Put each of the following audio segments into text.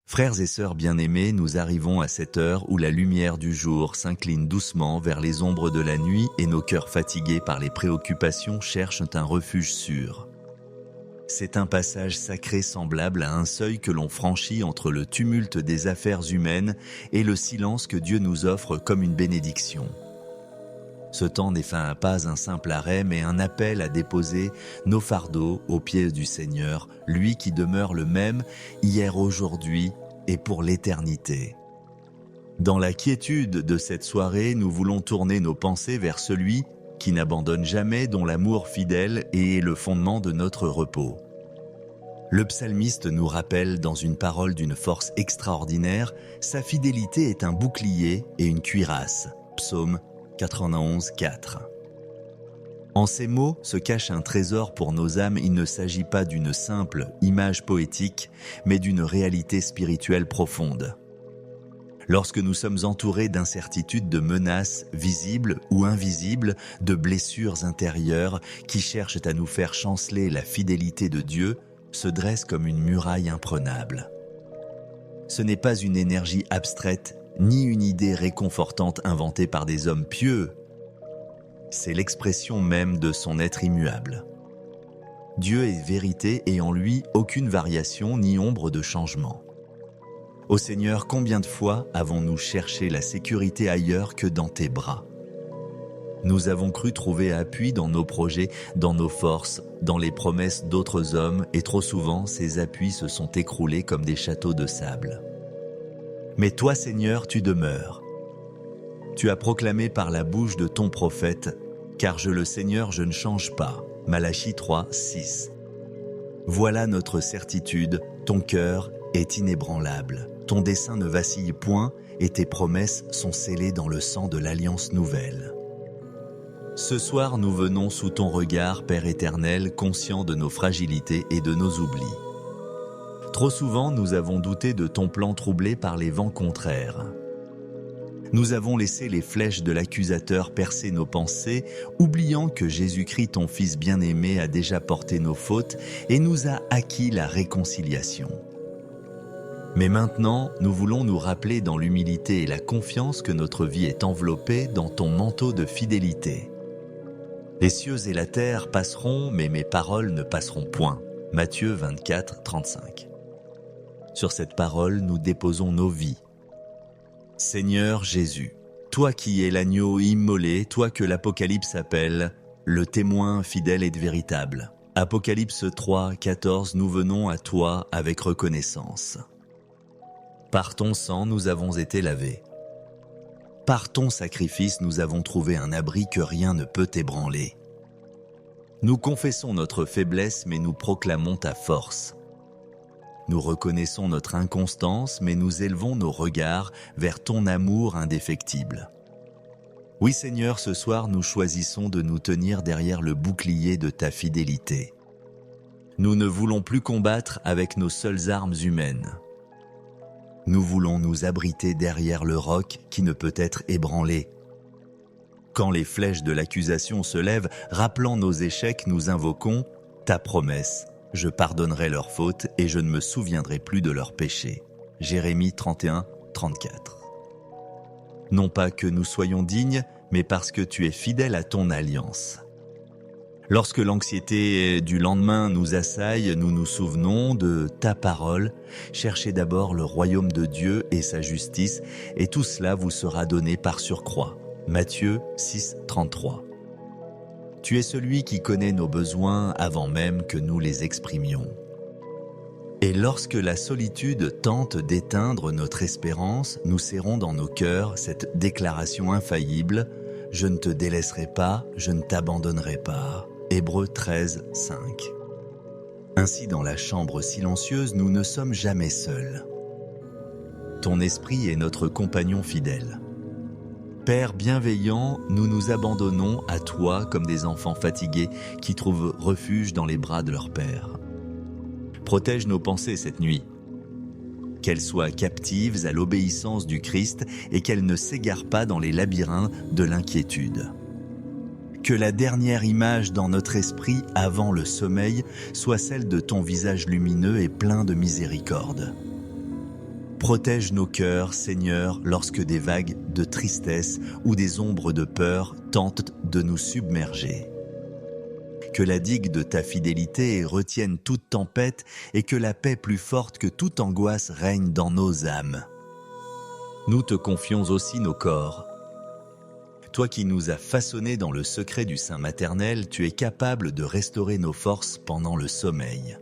Frères et sœurs bien-aimés, nous arrivons à cette heure où la lumière du jour s'incline doucement vers les ombres de la nuit et nos cœurs fatigués par les préoccupations cherchent un refuge sûr. C'est un passage sacré semblable à un seuil que l'on franchit entre le tumulte des affaires humaines et le silence que Dieu nous offre comme une bénédiction. Ce temps n'est pas un simple arrêt, mais un appel à déposer nos fardeaux aux pieds du Seigneur, lui qui demeure le même hier, aujourd'hui et pour l'éternité. Dans la quiétude de cette soirée, nous voulons tourner nos pensées vers celui qui n'abandonne jamais, dont l'amour fidèle est le fondement de notre repos. Le psalmiste nous rappelle dans une parole d'une force extraordinaire, sa fidélité est un bouclier et une cuirasse. Psaume 91, 4. En ces mots se cache un trésor pour nos âmes. Il ne s'agit pas d'une simple image poétique, mais d'une réalité spirituelle profonde. Lorsque nous sommes entourés d'incertitudes, de menaces visibles ou invisibles, de blessures intérieures qui cherchent à nous faire chanceler, la fidélité de Dieu se dresse comme une muraille imprenable. Ce n'est pas une énergie abstraite, ni une idée réconfortante inventée par des hommes pieux. C'est l'expression même de son être immuable. Dieu est vérité et en lui aucune variation ni ombre de changement. Ô Seigneur, combien de fois avons-nous cherché la sécurité ailleurs que dans tes bras ? Nous avons cru trouver appui dans nos projets, dans nos forces, dans les promesses d'autres hommes, et trop souvent ces appuis se sont écroulés comme des châteaux de sable. Mais toi, Seigneur, tu demeures. Tu as proclamé par la bouche de ton prophète, « Car je le Seigneur, je ne change pas » Malachie 3, 6. Voilà notre certitude, ton cœur est inébranlable. Ton dessein ne vacille point et tes promesses sont scellées dans le sang de l'alliance nouvelle. Ce soir, nous venons sous ton regard, Père éternel, conscients de nos fragilités et de nos oublis. Trop souvent, nous avons douté de ton plan troublé par les vents contraires. Nous avons laissé les flèches de l'accusateur percer nos pensées, oubliant que Jésus-Christ, ton Fils bien-aimé, a déjà porté nos fautes et nous a acquis la réconciliation. Mais maintenant, nous voulons nous rappeler dans l'humilité et la confiance que notre vie est enveloppée dans ton manteau de fidélité. Les cieux et la terre passeront, mais mes paroles ne passeront point. Matthieu 24, 35. Sur cette parole, nous déposons nos vies. Seigneur Jésus, toi qui es l'agneau immolé, toi que l'Apocalypse appelle le témoin fidèle et véritable. Apocalypse 3, 14, nous venons à toi avec reconnaissance. Par ton sang, nous avons été lavés. Par ton sacrifice, nous avons trouvé un abri que rien ne peut ébranler. Nous confessons notre faiblesse, mais nous proclamons ta force. Nous reconnaissons notre inconstance, mais nous élevons nos regards vers ton amour indéfectible. Oui Seigneur, ce soir nous choisissons de nous tenir derrière le bouclier de ta fidélité. Nous ne voulons plus combattre avec nos seules armes humaines. Nous voulons nous abriter derrière le roc qui ne peut être ébranlé. Quand les flèches de l'accusation se lèvent, rappelant nos échecs, nous invoquons ta promesse. Je pardonnerai leurs fautes et je ne me souviendrai plus de leurs péchés. Jérémie 31, 34. Non pas que nous soyons dignes, mais parce que tu es fidèle à ton alliance. Lorsque l'anxiété du lendemain nous assaille, nous nous souvenons de ta parole. Cherchez d'abord le royaume de Dieu et sa justice, et tout cela vous sera donné par surcroît. Matthieu 6, 33. Tu es celui qui connaît nos besoins avant même que nous les exprimions. Et lorsque la solitude tente d'éteindre notre espérance, nous serrons dans nos cœurs cette déclaration infaillible « Je ne te délaisserai pas, je ne t'abandonnerai pas ». Hébreux 13, 5. Ainsi, dans la chambre silencieuse, nous ne sommes jamais seuls. Ton esprit est notre compagnon fidèle. Père bienveillant, nous nous abandonnons à toi comme des enfants fatigués qui trouvent refuge dans les bras de leur Père. Protège nos pensées cette nuit, qu'elles soient captives à l'obéissance du Christ et qu'elles ne s'égarent pas dans les labyrinthes de l'inquiétude. Que la dernière image dans notre esprit avant le sommeil soit celle de ton visage lumineux et plein de miséricorde. Protège nos cœurs, Seigneur, lorsque des vagues de tristesse ou des ombres de peur tentent de nous submerger. Que la digue de ta fidélité retienne toute tempête et que la paix plus forte que toute angoisse règne dans nos âmes. Nous te confions aussi nos corps. Toi qui nous as façonnés dans le secret du sein maternel, tu es capable de restaurer nos forces pendant le sommeil.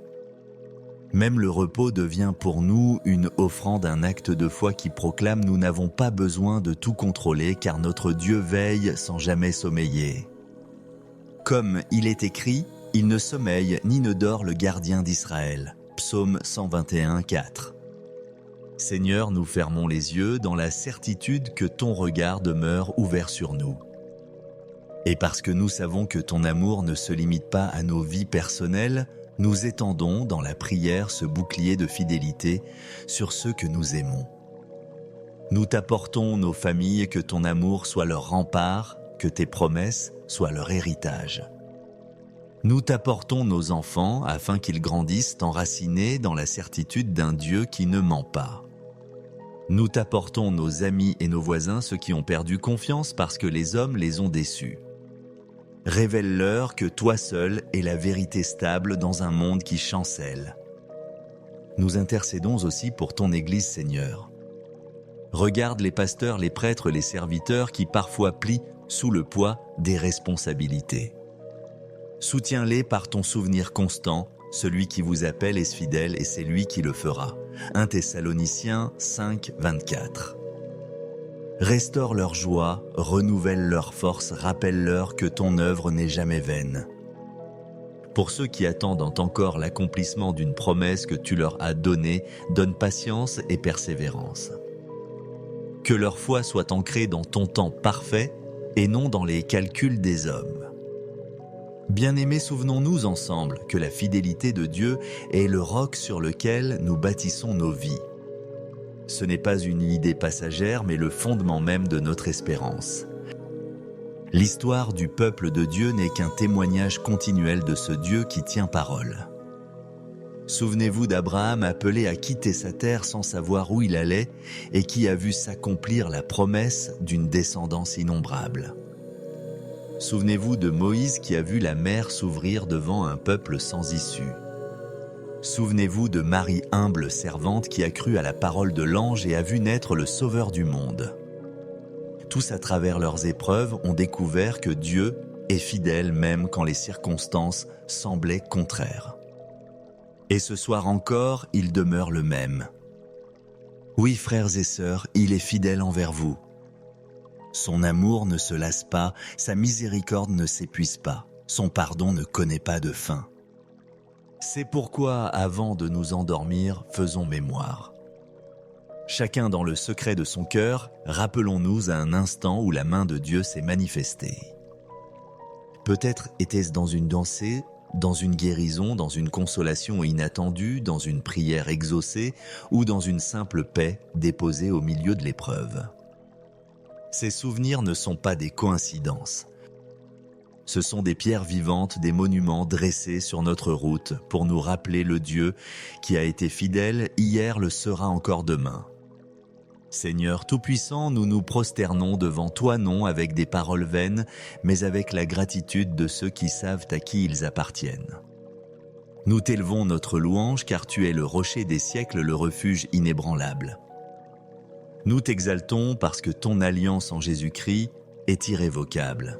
Même le repos devient pour nous une offrande, un acte de foi qui proclame « Nous n'avons pas besoin de tout contrôler car notre Dieu veille sans jamais sommeiller ». Comme il est écrit, « Il ne sommeille ni ne dort le gardien d'Israël » Psaume 121, 4. Seigneur, nous fermons les yeux dans la certitude que ton regard demeure ouvert sur nous. Et parce que nous savons que ton amour ne se limite pas à nos vies personnelles, nous étendons dans la prière ce bouclier de fidélité sur ceux que nous aimons. Nous t'apportons nos familles, que ton amour soit leur rempart, que tes promesses soient leur héritage. Nous t'apportons nos enfants afin qu'ils grandissent enracinés dans la certitude d'un Dieu qui ne ment pas. Nous t'apportons nos amis et nos voisins, ceux qui ont perdu confiance parce que les hommes les ont déçus. Révèle-leur que toi seul es la vérité stable dans un monde qui chancelle. Nous intercédons aussi pour ton Église, Seigneur. Regarde les pasteurs, les prêtres, les serviteurs qui parfois plient sous le poids des responsabilités. Soutiens-les par ton souvenir constant, celui qui vous appelle est fidèle et c'est lui qui le fera. 1 Thessaloniciens 5, 24. Restaure leur joie, renouvelle leur force, rappelle-leur que ton œuvre n'est jamais vaine. Pour ceux qui attendent encore l'accomplissement d'une promesse que tu leur as donnée, donne patience et persévérance. Que leur foi soit ancrée dans ton temps parfait et non dans les calculs des hommes. Bien-aimés, souvenons-nous ensemble que la fidélité de Dieu est le roc sur lequel nous bâtissons nos vies. Ce n'est pas une idée passagère, mais le fondement même de notre espérance. L'histoire du peuple de Dieu n'est qu'un témoignage continuel de ce Dieu qui tient parole. Souvenez-vous d'Abraham appelé à quitter sa terre sans savoir où il allait et qui a vu s'accomplir la promesse d'une descendance innombrable. Souvenez-vous de Moïse qui a vu la mer s'ouvrir devant un peuple sans issue. Souvenez-vous de Marie, humble servante qui a cru à la parole de l'ange et a vu naître le Sauveur du monde. Tous à travers leurs épreuves ont découvert que Dieu est fidèle même quand les circonstances semblaient contraires. Et ce soir encore, il demeure le même. Oui, frères et sœurs, il est fidèle envers vous. Son amour ne se lasse pas, sa miséricorde ne s'épuise pas, son pardon ne connaît pas de fin. C'est pourquoi, avant de nous endormir, faisons mémoire. Chacun dans le secret de son cœur, rappelons-nous à un instant où la main de Dieu s'est manifestée. Peut-être était-ce dans une dansée, dans une guérison, dans une consolation inattendue, dans une prière exaucée ou dans une simple paix déposée au milieu de l'épreuve. Ces souvenirs ne sont pas des coïncidences. Ce sont des pierres vivantes, des monuments dressés sur notre route pour nous rappeler le Dieu qui a été fidèle hier le sera encore demain. Seigneur Tout-Puissant, nous nous prosternons devant toi non avec des paroles vaines, mais avec la gratitude de ceux qui savent à qui ils appartiennent. Nous t'élevons notre louange car tu es le rocher des siècles, le refuge inébranlable. Nous t'exaltons parce que ton alliance en Jésus-Christ est irrévocable.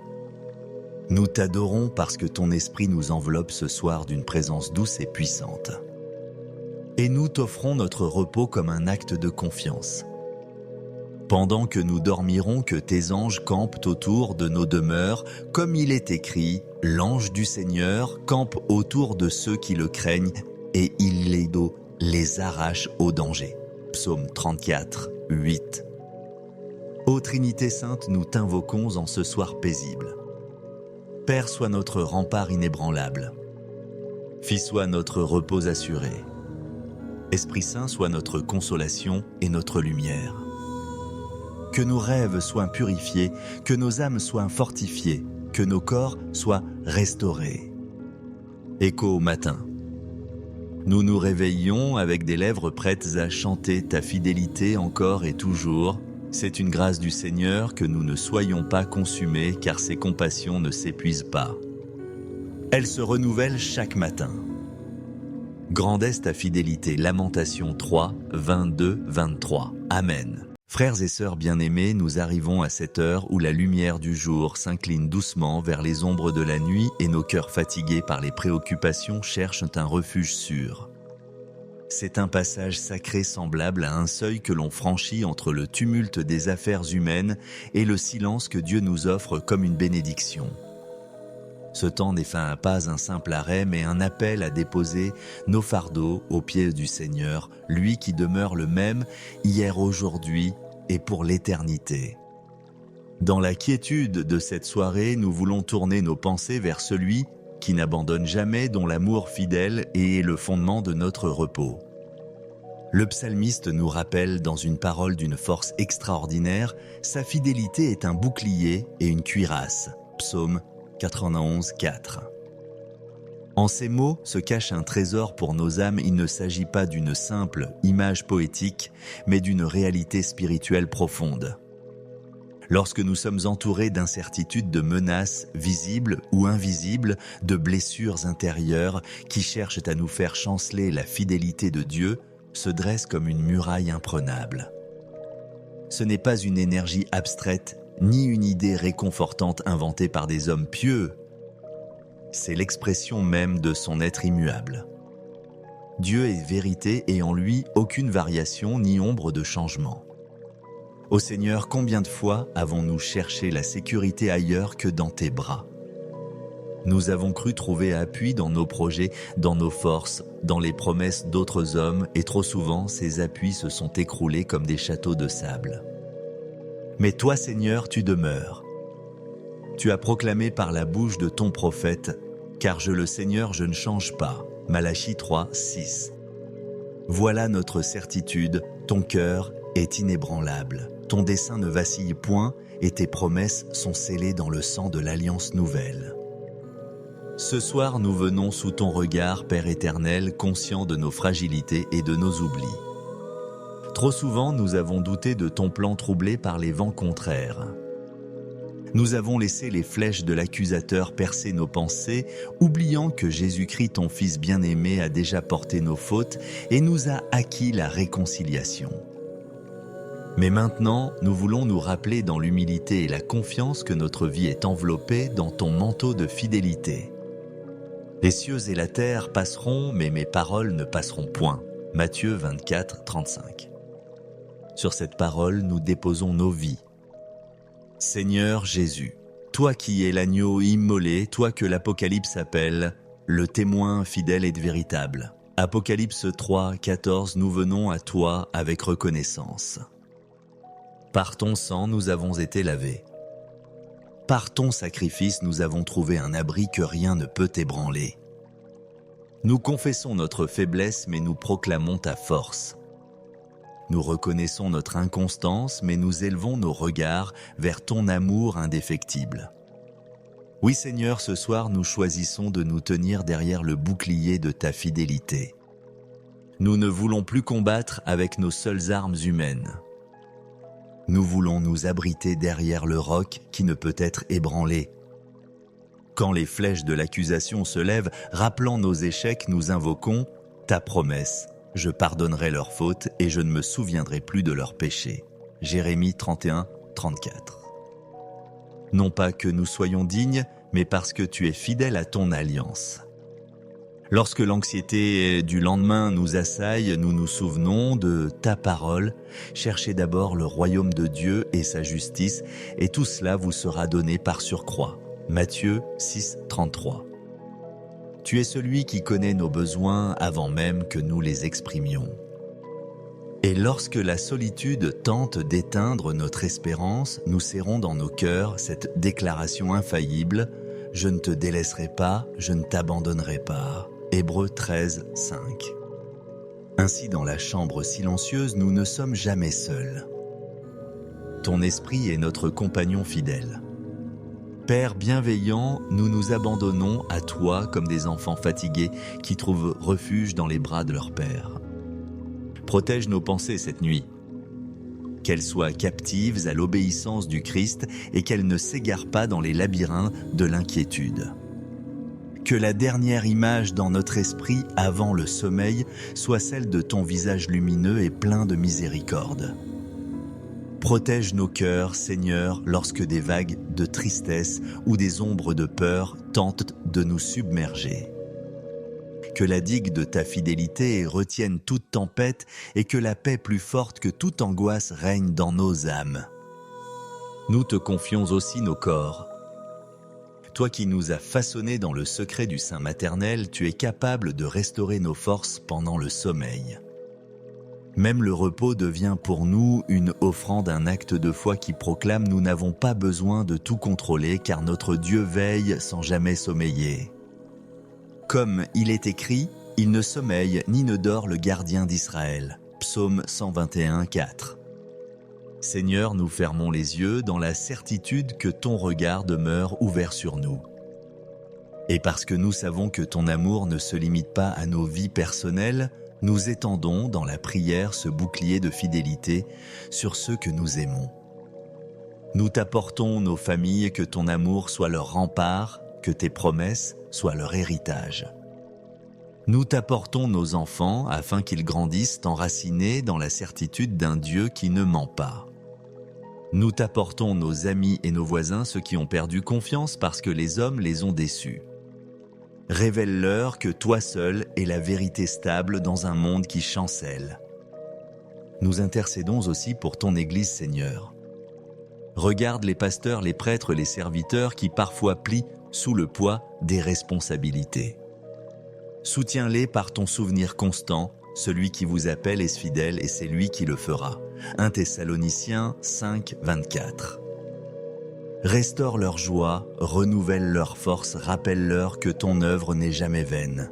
Nous t'adorons parce que ton esprit nous enveloppe ce soir d'une présence douce et puissante. Et nous t'offrons notre repos comme un acte de confiance. Pendant que nous dormirons, que tes anges campent autour de nos demeures, comme il est écrit, l'ange du Seigneur campe autour de ceux qui le craignent et il les arrache au danger. Psaume 34, 8. Ô Trinité Sainte, nous t'invoquons en ce soir paisible. Père, sois notre rempart inébranlable. Fils, sois notre repos assuré. Esprit Saint, sois notre consolation et notre lumière. Que nos rêves soient purifiés, que nos âmes soient fortifiées, que nos corps soient restaurés. Écho au matin. Nous nous réveillons avec des lèvres prêtes à chanter ta fidélité encore et toujours. C'est une grâce du Seigneur que nous ne soyons pas consumés, car ses compassions ne s'épuisent pas. Elles se renouvellent chaque matin. Grande est ta fidélité. Lamentation 3, 22, 23. Amen. Frères et sœurs bien-aimés, nous arrivons à cette heure où la lumière du jour s'incline doucement vers les ombres de la nuit et nos cœurs fatigués par les préoccupations cherchent un refuge sûr. C'est un passage sacré semblable à un seuil que l'on franchit entre le tumulte des affaires humaines et le silence que Dieu nous offre comme une bénédiction. Ce temps n'est pas un simple arrêt, mais un appel à déposer nos fardeaux aux pieds du Seigneur, lui qui demeure le même hier, aujourd'hui et pour l'éternité. Dans la quiétude de cette soirée, nous voulons tourner nos pensées vers celui qui n'abandonne jamais, dont l'amour fidèle est le fondement de notre repos. Le psalmiste nous rappelle dans une parole d'une force extraordinaire, sa fidélité est un bouclier et une cuirasse. Psaume 91, 4. En ces mots se cache un trésor pour nos âmes. Il ne s'agit pas d'une simple image poétique, mais d'une réalité spirituelle profonde. Lorsque nous sommes entourés d'incertitudes, de menaces visibles ou invisibles, de blessures intérieures qui cherchent à nous faire chanceler, la fidélité de Dieu se dresse comme une muraille imprenable. Ce n'est pas une énergie abstraite, ni une idée réconfortante inventée par des hommes pieux. C'est l'expression même de son être immuable. Dieu est vérité et en lui aucune variation ni ombre de changement. Ô Seigneur, combien de fois avons-nous cherché la sécurité ailleurs que dans tes bras? Nous avons cru trouver appui dans nos projets, dans nos forces, dans les promesses d'autres hommes, et trop souvent ces appuis se sont écroulés comme des châteaux de sable. Mais toi, Seigneur, tu demeures. Tu as proclamé par la bouche de ton prophète, « Car je le Seigneur, je ne change pas » Malachie 3, 6. Voilà notre certitude, ton cœur est inébranlable. Ton dessein ne vacille point et tes promesses sont scellées dans le sang de l'alliance nouvelle. Ce soir, nous venons sous ton regard, Père éternel, conscients de nos fragilités et de nos oublis. Trop souvent, nous avons douté de ton plan troublé par les vents contraires. Nous avons laissé les flèches de l'accusateur percer nos pensées, oubliant que Jésus-Christ, ton Fils bien-aimé, a déjà porté nos fautes et nous a acquis la réconciliation. Mais maintenant, nous voulons nous rappeler dans l'humilité et la confiance que notre vie est enveloppée dans ton manteau de fidélité. Les cieux et la terre passeront, mais mes paroles ne passeront point. Matthieu 24, 35. Sur cette parole, nous déposons nos vies. Seigneur Jésus, toi qui es l'agneau immolé, toi que l'Apocalypse appelle le témoin fidèle et véritable. Apocalypse 3, 14, nous venons à toi avec reconnaissance. Par ton sang, nous avons été lavés. Par ton sacrifice, nous avons trouvé un abri que rien ne peut ébranler. Nous confessons notre faiblesse, mais nous proclamons ta force. Nous reconnaissons notre inconstance, mais nous élevons nos regards vers ton amour indéfectible. Oui Seigneur, ce soir, nous choisissons de nous tenir derrière le bouclier de ta fidélité. Nous ne voulons plus combattre avec nos seules armes humaines. Nous voulons nous abriter derrière le roc qui ne peut être ébranlé. Quand les flèches de l'accusation se lèvent, rappelant nos échecs, nous invoquons ta promesse. Je pardonnerai leurs fautes et je ne me souviendrai plus de leurs péchés. Jérémie 31, 34. Non pas que nous soyons dignes, mais parce que tu es fidèle à ton alliance. Lorsque l'anxiété du lendemain nous assaille, nous nous souvenons de ta parole. Cherchez d'abord le royaume de Dieu et sa justice, et tout cela vous sera donné par surcroît. Matthieu 6, 33. Tu es celui qui connaît nos besoins avant même que nous les exprimions. Et lorsque la solitude tente d'éteindre notre espérance, nous serrons dans nos cœurs cette déclaration infaillible « Je ne te délaisserai pas, je ne t'abandonnerai pas ». Hébreux 13, 5. Ainsi, dans la chambre silencieuse, nous ne sommes jamais seuls. Ton esprit est notre compagnon fidèle. Père bienveillant, nous nous abandonnons à toi comme des enfants fatigués qui trouvent refuge dans les bras de leur Père. Protège nos pensées cette nuit, qu'elles soient captives à l'obéissance du Christ et qu'elles ne s'égarent pas dans les labyrinthes de l'inquiétude. Que la dernière image dans notre esprit avant le sommeil soit celle de ton visage lumineux et plein de miséricorde. Protège nos cœurs, Seigneur, lorsque des vagues de tristesse ou des ombres de peur tentent de nous submerger. Que la digue de ta fidélité retienne toute tempête et que la paix plus forte que toute angoisse règne dans nos âmes. Nous te confions aussi nos corps. Toi qui nous as façonnés dans le secret du sein maternel, tu es capable de restaurer nos forces pendant le sommeil. Même le repos devient pour nous une offrande, un acte de foi qui proclame « Nous n'avons pas besoin de tout contrôler car notre Dieu veille sans jamais sommeiller ». Comme il est écrit, « Il ne sommeille ni ne dort le gardien d'Israël » Psaume 121, 4. Seigneur, nous fermons les yeux dans la certitude que ton regard demeure ouvert sur nous. Et parce que nous savons que ton amour ne se limite pas à nos vies personnelles, nous étendons dans la prière ce bouclier de fidélité sur ceux que nous aimons. Nous t'apportons nos familles, que ton amour soit leur rempart, que tes promesses soient leur héritage. Nous t'apportons nos enfants afin qu'ils grandissent enracinés dans la certitude d'un Dieu qui ne ment pas. Nous t'apportons nos amis et nos voisins, ceux qui ont perdu confiance parce que les hommes les ont déçus. Révèle-leur que toi seul es la vérité stable dans un monde qui chancelle. Nous intercédons aussi pour ton Église, Seigneur. Regarde les pasteurs, les prêtres, les serviteurs qui parfois plient sous le poids des responsabilités. Soutiens-les par ton souvenir constant, celui qui vous appelle est fidèle et c'est lui qui le fera. 1 Thessaloniciens 5, 24. Restaure leur joie, renouvelle leur force, rappelle-leur que ton œuvre n'est jamais vaine.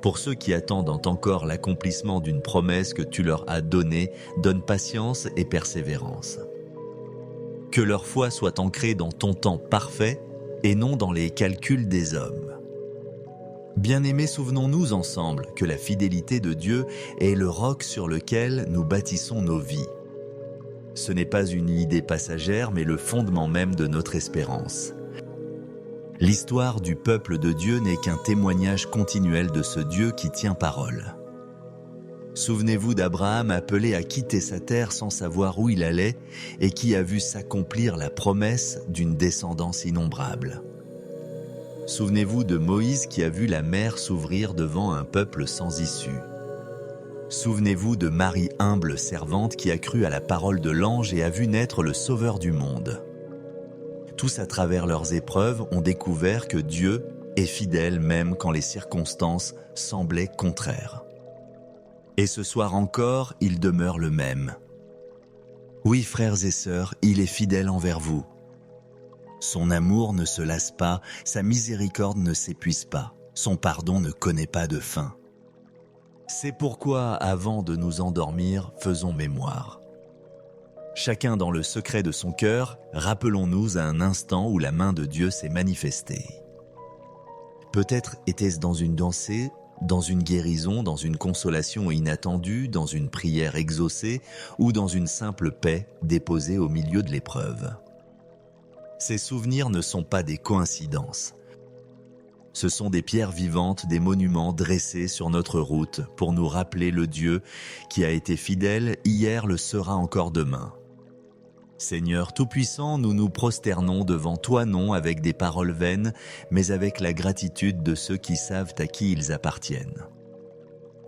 Pour ceux qui attendent encore l'accomplissement d'une promesse que tu leur as donnée, donne patience et persévérance. Que leur foi soit ancrée dans ton temps parfait et non dans les calculs des hommes. Bien-aimés, souvenons-nous ensemble que la fidélité de Dieu est le roc sur lequel nous bâtissons nos vies. Ce n'est pas une idée passagère, mais le fondement même de notre espérance. L'histoire du peuple de Dieu n'est qu'un témoignage continuel de ce Dieu qui tient parole. Souvenez-vous d'Abraham appelé à quitter sa terre sans savoir où il allait et qui a vu s'accomplir la promesse d'une descendance innombrable. Souvenez-vous de Moïse qui a vu la mer s'ouvrir devant un peuple sans issue. Souvenez-vous de Marie, humble servante qui a cru à la parole de l'ange et a vu naître le Sauveur du monde. Tous à travers leurs épreuves ont découvert que Dieu est fidèle même quand les circonstances semblaient contraires. Et ce soir encore, il demeure le même. Oui, frères et sœurs, il est fidèle envers vous. Son amour ne se lasse pas, sa miséricorde ne s'épuise pas, son pardon ne connaît pas de fin. C'est pourquoi, avant de nous endormir, faisons mémoire. Chacun dans le secret de son cœur, rappelons-nous à un instant où la main de Dieu s'est manifestée. Peut-être était-ce dans une dansée, dans une guérison, dans une consolation inattendue, dans une prière exaucée ou dans une simple paix déposée au milieu de l'épreuve. Ces souvenirs ne sont pas des coïncidences. Ce sont des pierres vivantes, des monuments dressés sur notre route pour nous rappeler le Dieu qui a été fidèle hier le sera encore demain. Seigneur Tout-Puissant, nous nous prosternons devant toi non avec des paroles vaines, mais avec la gratitude de ceux qui savent à qui ils appartiennent.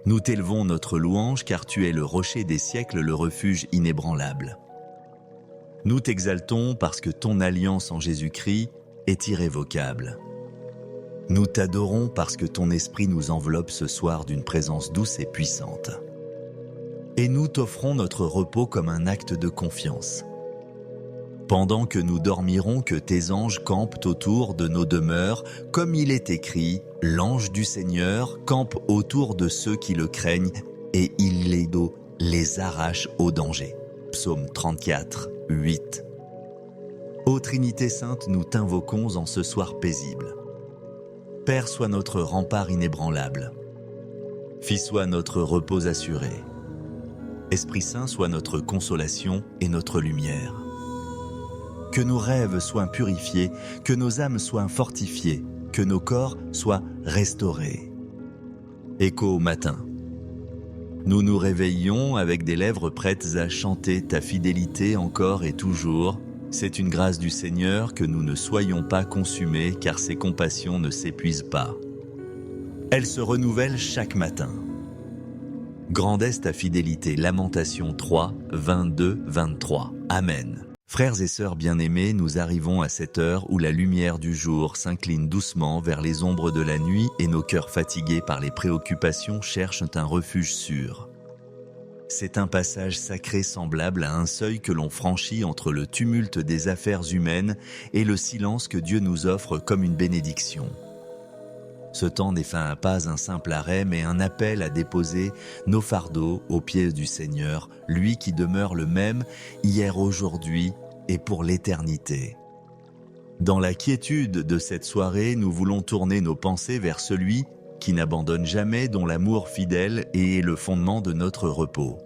Nous t'élevons notre louange car tu es le rocher des siècles, le refuge inébranlable. Nous t'exaltons parce que ton alliance en Jésus-Christ est irrévocable. Nous t'adorons parce que ton esprit nous enveloppe ce soir d'une présence douce et puissante. Et nous t'offrons notre repos comme un acte de confiance. Pendant que nous dormirons, que tes anges campent autour de nos demeures, comme il est écrit, l'ange du Seigneur campe autour de ceux qui le craignent et il les arrache au danger. Psaume 34, 8. Ô Trinité Sainte, nous t'invoquons en ce soir paisible. Père, sois notre rempart inébranlable. Fils, sois notre repos assuré. Esprit Saint, sois notre consolation et notre lumière. Que nos rêves soient purifiés, que nos âmes soient fortifiées, que nos corps soient restaurés. Écho au matin. Nous nous réveillons avec des lèvres prêtes à chanter ta fidélité encore et toujours. C'est une grâce du Seigneur que nous ne soyons pas consumés, car ses compassions ne s'épuisent pas. Elles se renouvellent chaque matin. Grande est ta fidélité. Lamentation 3, 22, 23. Amen. Frères et sœurs bien-aimés, nous arrivons à cette heure où la lumière du jour s'incline doucement vers les ombres de la nuit et nos cœurs fatigués par les préoccupations cherchent un refuge sûr. C'est un passage sacré semblable à un seuil que l'on franchit entre le tumulte des affaires humaines et le silence que Dieu nous offre comme une bénédiction. Ce temps n'est pas un simple arrêt, mais un appel à déposer nos fardeaux aux pieds du Seigneur, lui qui demeure le même hier, aujourd'hui et pour l'éternité. Dans la quiétude de cette soirée, nous voulons tourner nos pensées vers celui qui n'abandonne jamais, dont l'amour fidèle est le fondement de notre repos.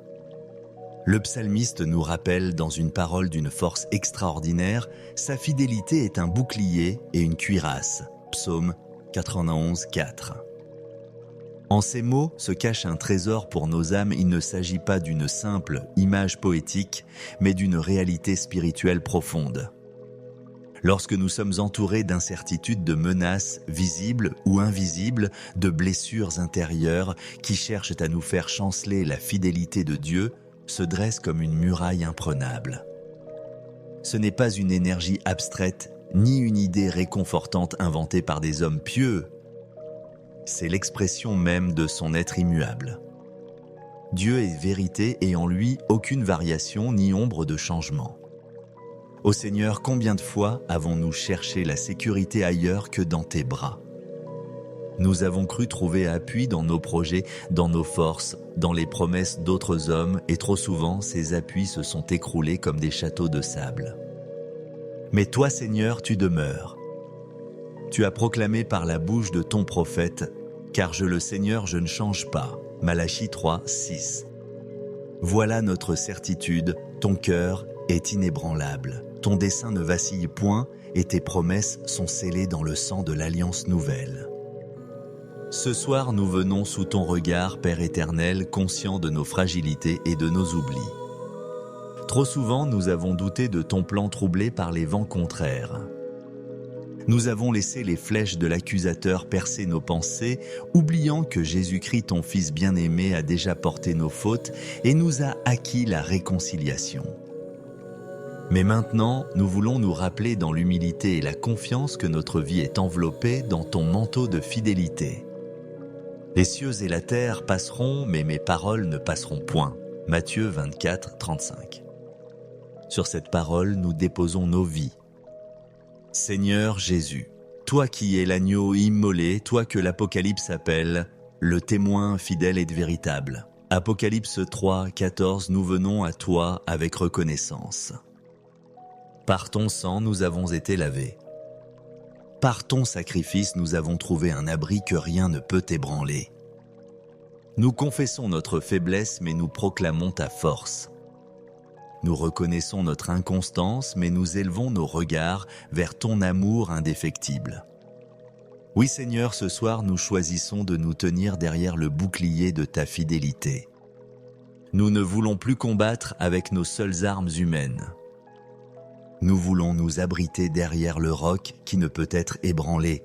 Le psalmiste nous rappelle dans une parole d'une force extraordinaire, sa fidélité est un bouclier et une cuirasse. Psaume 91, 4. En ces mots se cache un trésor pour nos âmes. Il ne s'agit pas d'une simple image poétique, mais d'une réalité spirituelle profonde. Lorsque nous sommes entourés d'incertitudes, de menaces visibles ou invisibles, de blessures intérieures qui cherchent à nous faire chanceler, la fidélité de Dieu se dresse comme une muraille imprenable. Ce n'est pas une énergie abstraite, ni une idée réconfortante inventée par des hommes pieux. C'est l'expression même de son être immuable. Dieu est vérité et en lui aucune variation ni ombre de changement. Ô Seigneur, combien de fois avons-nous cherché la sécurité ailleurs que dans tes bras? Nous avons cru trouver appui dans nos projets, dans nos forces, dans les promesses d'autres hommes, et trop souvent ces appuis se sont écroulés comme des châteaux de sable. Mais toi, Seigneur, tu demeures. Tu as proclamé par la bouche de ton prophète, « Car je le Seigneur, je ne change pas » Malachie 3, 6. Voilà notre certitude, ton cœur est inébranlable. Ton dessein ne vacille point et tes promesses sont scellées dans le sang de l'alliance nouvelle. Ce soir, nous venons sous ton regard, Père éternel, conscients de nos fragilités et de nos oublis. Trop souvent, nous avons douté de ton plan troublé par les vents contraires. Nous avons laissé les flèches de l'accusateur percer nos pensées, oubliant que Jésus-Christ, ton Fils bien-aimé, a déjà porté nos fautes et nous a acquis la réconciliation. Mais maintenant, nous voulons nous rappeler dans l'humilité et la confiance que notre vie est enveloppée dans ton manteau de fidélité. Les cieux et la terre passeront, mais mes paroles ne passeront point. Matthieu 24, 35. Sur cette parole, nous déposons nos vies. Seigneur Jésus, toi qui es l'agneau immolé, toi que l'Apocalypse appelle le témoin fidèle et véritable. Apocalypse 3, 14, nous venons à toi avec reconnaissance. Par ton sang, nous avons été lavés. Par ton sacrifice, nous avons trouvé un abri que rien ne peut ébranler. Nous confessons notre faiblesse, mais nous proclamons ta force. Nous reconnaissons notre inconstance, mais nous élevons nos regards vers ton amour indéfectible. Oui Seigneur, ce soir nous choisissons de nous tenir derrière le bouclier de ta fidélité. Nous ne voulons plus combattre avec nos seules armes humaines. Nous voulons nous abriter derrière le roc qui ne peut être ébranlé.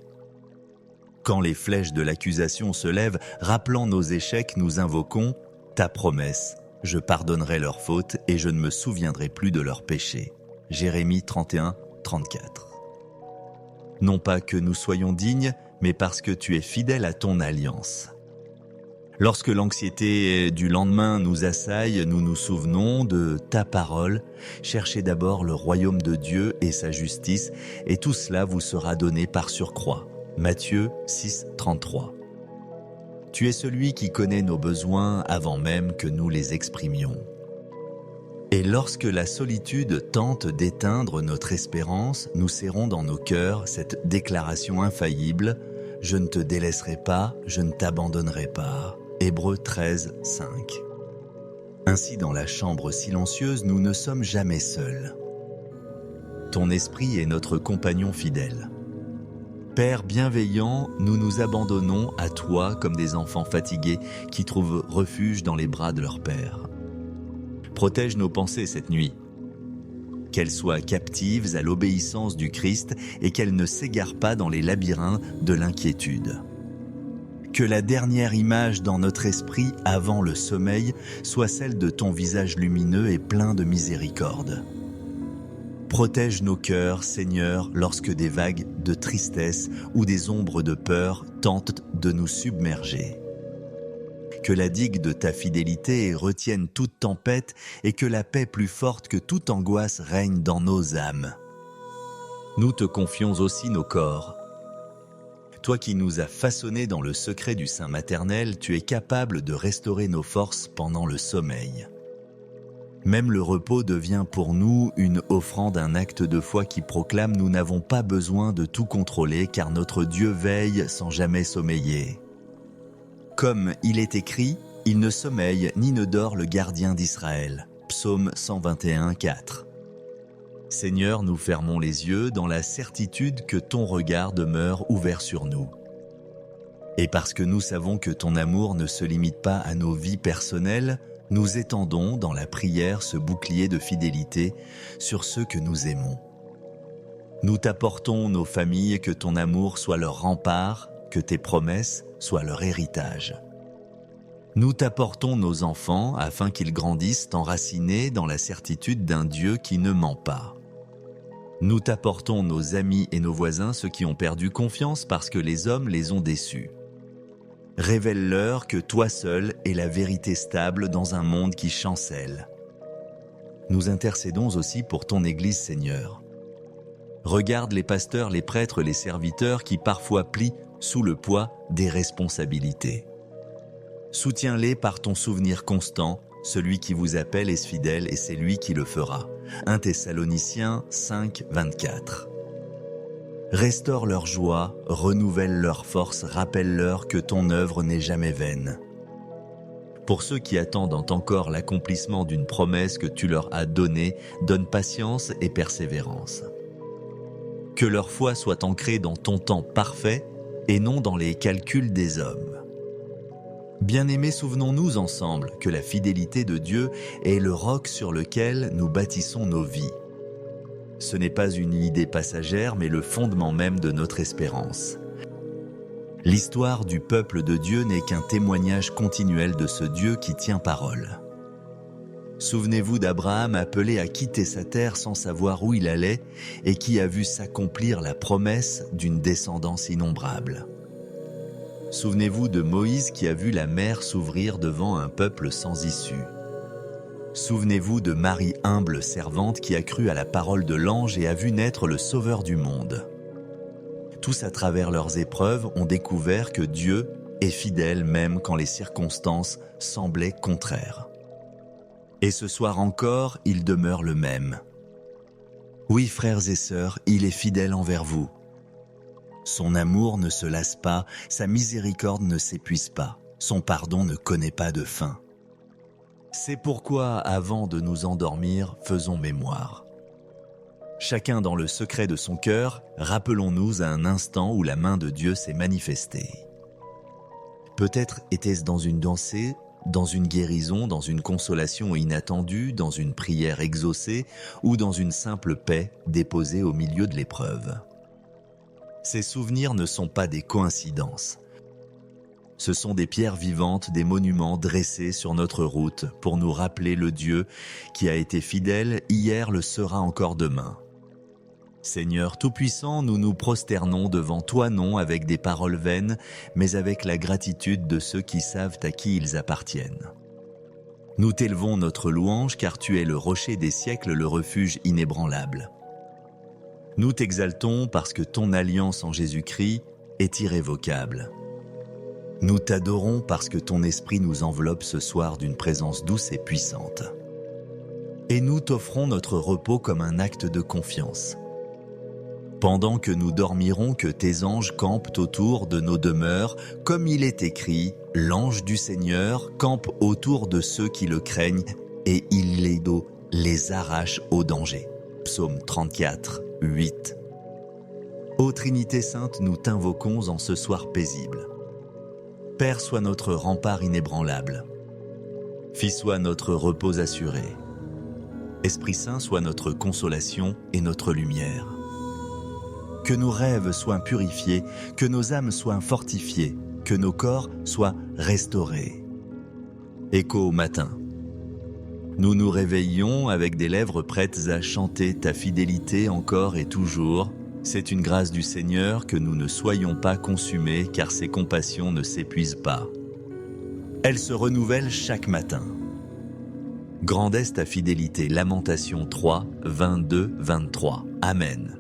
Quand les flèches de l'accusation se lèvent, rappelant nos échecs, nous invoquons ta promesse. Je pardonnerai leurs fautes et je ne me souviendrai plus de leurs péchés. Jérémie 31, 34. Non pas que nous soyons dignes, mais parce que tu es fidèle à ton alliance. Lorsque l'anxiété du lendemain nous assaille, nous nous souvenons de ta parole. Cherchez d'abord le royaume de Dieu et sa justice, et tout cela vous sera donné par surcroît. Matthieu 6, 33. Tu es celui qui connaît nos besoins avant même que nous les exprimions. Et Et lorsque la solitude tente d'éteindre notre espérance, nous serrons dans nos cœurs cette déclaration infaillible « Je ne te délaisserai pas, je ne t'abandonnerai pas ». Hébreux 13, 5. Ainsi, dans la chambre silencieuse, nous ne sommes jamais seuls. Ton esprit est notre compagnon fidèle. Père bienveillant, nous nous abandonnons à toi comme des enfants fatigués qui trouvent refuge dans les bras de leur Père. Protège nos pensées cette nuit, qu'elles soient captives à l'obéissance du Christ et qu'elles ne s'égarent pas dans les labyrinthes de l'inquiétude. Que la dernière image dans notre esprit avant le sommeil soit celle de ton visage lumineux et plein de miséricorde. Protège nos cœurs, Seigneur, lorsque des vagues de tristesse ou des ombres de peur tentent de nous submerger. Que la digue de ta fidélité retienne toute tempête et que la paix plus forte que toute angoisse règne dans nos âmes. Nous te confions aussi nos corps. Toi qui nous as façonnés dans le secret du sein maternel, tu es capable de restaurer nos forces pendant le sommeil. Même le repos devient pour nous une offrande, un acte de foi qui proclame « Nous n'avons pas besoin de tout contrôler car notre Dieu veille sans jamais sommeiller ». Comme il est écrit, « Il ne sommeille ni ne dort le gardien d'Israël » Psaume 121, 4. Seigneur, nous fermons les yeux dans la certitude que ton regard demeure ouvert sur nous. Et parce que nous savons que ton amour ne se limite pas à nos vies personnelles, nous étendons dans la prière ce bouclier de fidélité sur ceux que nous aimons. Nous t'apportons nos familles, que ton amour soit leur rempart, que tes promesses soient leur héritage. Nous t'apportons nos enfants afin qu'ils grandissent enracinés dans la certitude d'un Dieu qui ne ment pas. Nous t'apportons nos amis et nos voisins, ceux qui ont perdu confiance parce que les hommes les ont déçus. Révèle-leur que toi seul es la vérité stable dans un monde qui chancelle. Nous intercédons aussi pour ton Église, Seigneur. Regarde les pasteurs, les prêtres, les serviteurs qui parfois plient sous le poids des responsabilités. Soutiens-les par ton souvenir constant, celui qui vous appelle est fidèle et c'est lui qui le fera. 1 Thessaloniciens 5, 24. Restaure leur joie, renouvelle leur force, rappelle-leur que ton œuvre n'est jamais vaine. Pour ceux qui attendent encore l'accomplissement d'une promesse que tu leur as donnée, donne patience et persévérance. Que leur foi soit ancrée dans ton temps parfait et non dans les calculs des hommes. Bien-aimés, souvenons-nous ensemble que la fidélité de Dieu est le roc sur lequel nous bâtissons nos vies. Ce n'est pas une idée passagère, mais le fondement même de notre espérance. L'histoire du peuple de Dieu n'est qu'un témoignage continuel de ce Dieu qui tient parole. Souvenez-vous d'Abraham appelé à quitter sa terre sans savoir où il allait et qui a vu s'accomplir la promesse d'une descendance innombrable. Souvenez-vous de Moïse qui a vu la mer s'ouvrir devant un peuple sans issue. Souvenez-vous de Marie, humble servante qui a cru à la parole de l'ange et a vu naître le Sauveur du monde. Tous à travers leurs épreuves ont découvert que Dieu est fidèle même quand les circonstances semblaient contraires. Et ce soir encore, il demeure le même. Oui, frères et sœurs, il est fidèle envers vous. Son amour ne se lasse pas, sa miséricorde ne s'épuise pas, son pardon ne connaît pas de fin. C'est pourquoi, avant de nous endormir, faisons mémoire. Chacun dans le secret de son cœur, rappelons-nous à un instant où la main de Dieu s'est manifestée. Peut-être était-ce dans une dansée, dans une guérison, dans une consolation inattendue, dans une prière exaucée ou dans une simple paix déposée au milieu de l'épreuve. Ces souvenirs ne sont pas des coïncidences. Ce sont des pierres vivantes, des monuments dressés sur notre route pour nous rappeler le Dieu qui a été fidèle hier le sera encore demain. Seigneur Tout-Puissant, nous nous prosternons devant toi non avec des paroles vaines, mais avec la gratitude de ceux qui savent à qui ils appartiennent. Nous t'élevons notre louange car tu es le rocher des siècles, le refuge inébranlable. Nous t'exaltons parce que ton alliance en Jésus-Christ est irrévocable. Nous t'adorons parce que ton esprit nous enveloppe ce soir d'une présence douce et puissante. et nous t'offrons notre repos comme un acte de confiance. Pendant que nous dormirons, que tes anges campent autour de nos demeures, comme il est écrit, l'ange du Seigneur campe autour de ceux qui le craignent et il les arrache au danger. Psaume 34, 8. Ô Trinité Sainte, nous t'invoquons en ce soir paisible. Père, sois notre rempart inébranlable. Fils, sois notre repos assuré. Esprit Saint, sois notre consolation et notre lumière. Que nos rêves soient purifiés, que nos âmes soient fortifiées, que nos corps soient restaurés. Écho au matin. Nous nous réveillons avec des lèvres prêtes à chanter ta fidélité encore et toujours. C'est une grâce du Seigneur que nous ne soyons pas consumés, car ses compassions ne s'épuisent pas. Elles se renouvellent chaque matin. Grande est ta fidélité. Lamentation 3, 22, 23. Amen.